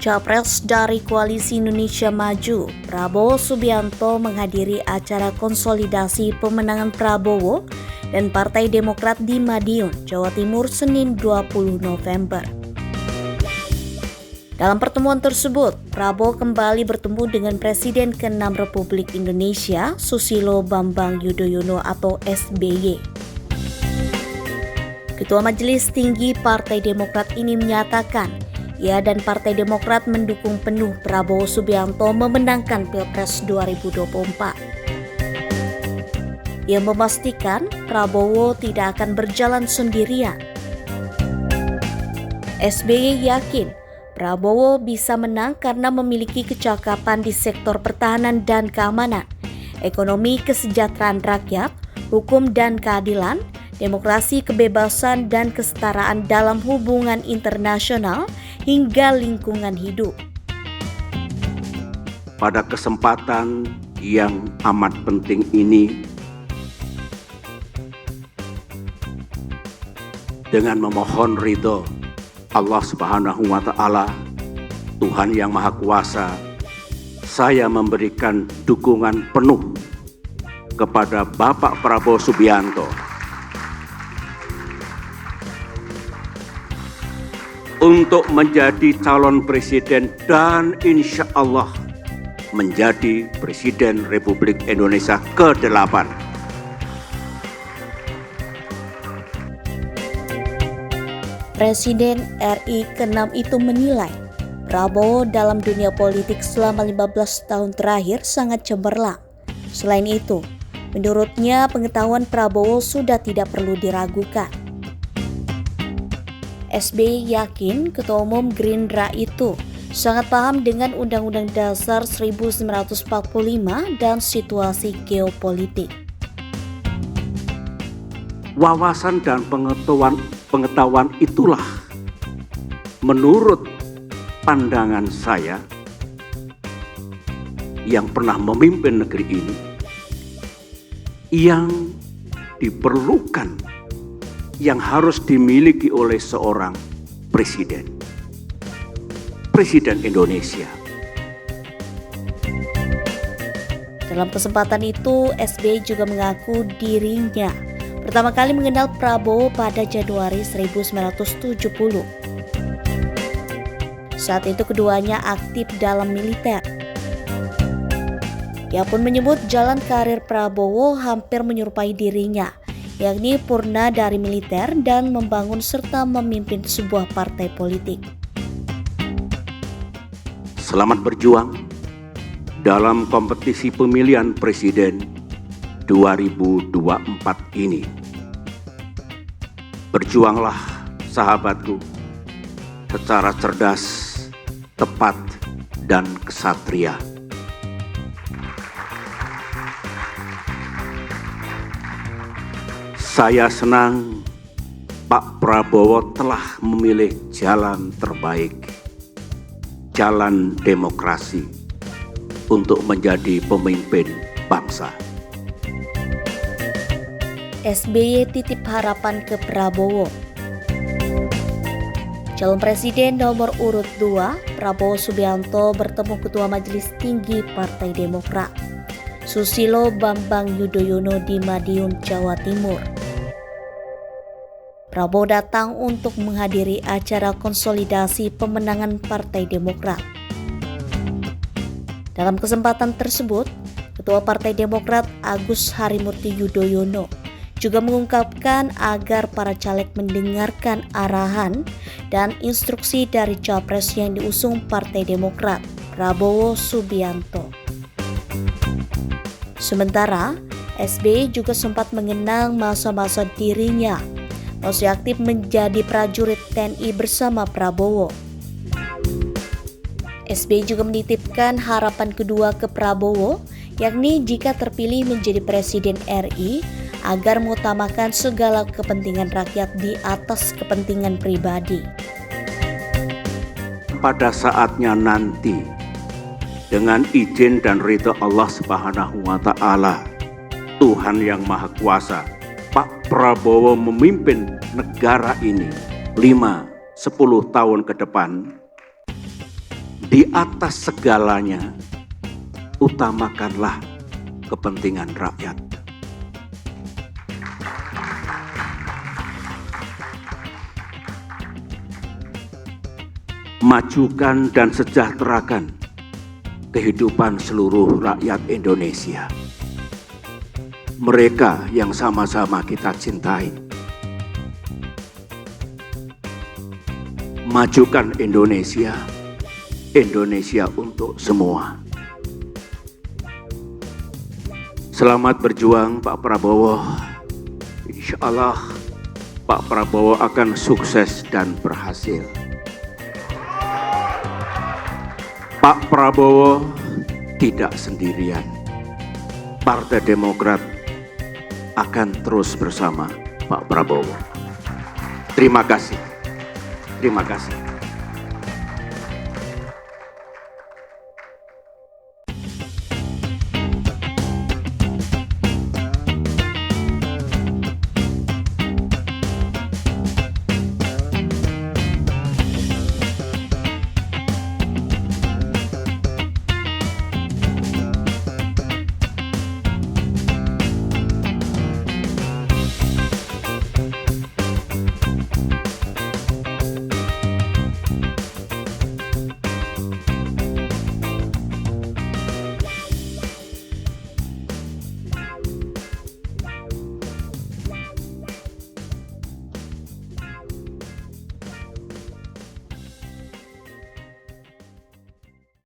Capres dari Koalisi Indonesia Maju, Prabowo Subianto menghadiri acara konsolidasi pemenangan Prabowo dan Partai Demokrat di Madiun, Jawa Timur, Senin 20 November. Dalam pertemuan tersebut, Prabowo kembali bertemu dengan Presiden ke-6 Republik Indonesia, Susilo Bambang Yudhoyono atau SBY. Ketua Majelis Tinggi Partai Demokrat ini menyatakan, ia dan Partai Demokrat mendukung penuh Prabowo Subianto memenangkan Pilpres 2024. Ia memastikan Prabowo tidak akan berjalan sendirian. SBY yakin Prabowo bisa menang karena memiliki kecakapan di sektor pertahanan dan keamanan, ekonomi kesejahteraan rakyat, hukum dan keadilan, demokrasi, kebebasan dan kesetaraan dalam hubungan internasional, hingga lingkungan hidup. Pada kesempatan yang amat penting ini, dengan memohon ridho Allah Subhanahu wa Ta'ala, Tuhan yang Maha Kuasa, saya memberikan dukungan penuh kepada Bapak Prabowo Subianto untuk menjadi calon presiden dan insya Allah menjadi Presiden Republik Indonesia ke-8. Presiden RI ke-6 itu menilai Prabowo dalam dunia politik selama 15 tahun terakhir sangat cemerlang. Selain itu, menurutnya pengetahuan Prabowo sudah tidak perlu diragukan. SBY yakin Ketua Umum Gerindra itu sangat paham dengan Undang-Undang Dasar 1945 dan situasi geopolitik. Wawasan dan pengetahuan itulah menurut pandangan saya yang pernah memimpin negeri ini yang diperlukan, yang harus dimiliki oleh seorang presiden Indonesia. Dalam kesempatan itu, SBY juga mengaku dirinya pertama kali mengenal Prabowo pada Januari 1970. Saat itu keduanya aktif dalam militer. Ia pun menyebut jalan karir Prabowo hampir menyerupai dirinya, yakni purna dari militer dan membangun serta memimpin sebuah partai politik. Selamat berjuang dalam kompetisi pemilihan presiden 2024 ini. Berjuanglah, sahabatku, secara cerdas, tepat, dan kesatria. Saya senang Pak Prabowo telah memilih jalan terbaik, jalan demokrasi untuk menjadi pemimpin bangsa. SBY titip harapan ke Prabowo. Calon Presiden nomor urut 2, Prabowo Subianto bertemu Ketua Majelis Tinggi Partai Demokrat, Susilo Bambang Yudhoyono di Madiun, Jawa Timur. Prabowo datang untuk menghadiri acara konsolidasi pemenangan Partai Demokrat. Dalam kesempatan tersebut, Ketua Partai Demokrat Agus Harimurti Yudhoyono juga mengungkapkan agar para caleg mendengarkan arahan dan instruksi dari capres yang diusung Partai Demokrat, Prabowo Subianto. Sementara, SBY juga sempat mengenang masa-masa dirinya masih aktif menjadi prajurit TNI bersama Prabowo. SBY juga menitipkan harapan kedua ke Prabowo, yakni jika terpilih menjadi Presiden RI, agar mengutamakan segala kepentingan rakyat di atas kepentingan pribadi. Pada saatnya nanti, dengan izin dan ridha Allah Subhanahu wa Ta'ala, Tuhan yang Maha Kuasa, Pak Prabowo memimpin negara ini 5-10 tahun ke depan, Di atas segalanya, utamakanlah kepentingan rakyat. Majukan dan sejahterakan kehidupan seluruh rakyat Indonesia. Mereka yang sama-sama kita cintai. Majukan Indonesia, Indonesia untuk semua. Selamat berjuang Pak Prabowo. Insya Allah Pak Prabowo akan sukses dan berhasil. Pak Prabowo tidak sendirian. Partai Demokrat akan terus bersama Pak Prabowo. Terima kasih. Terima kasih.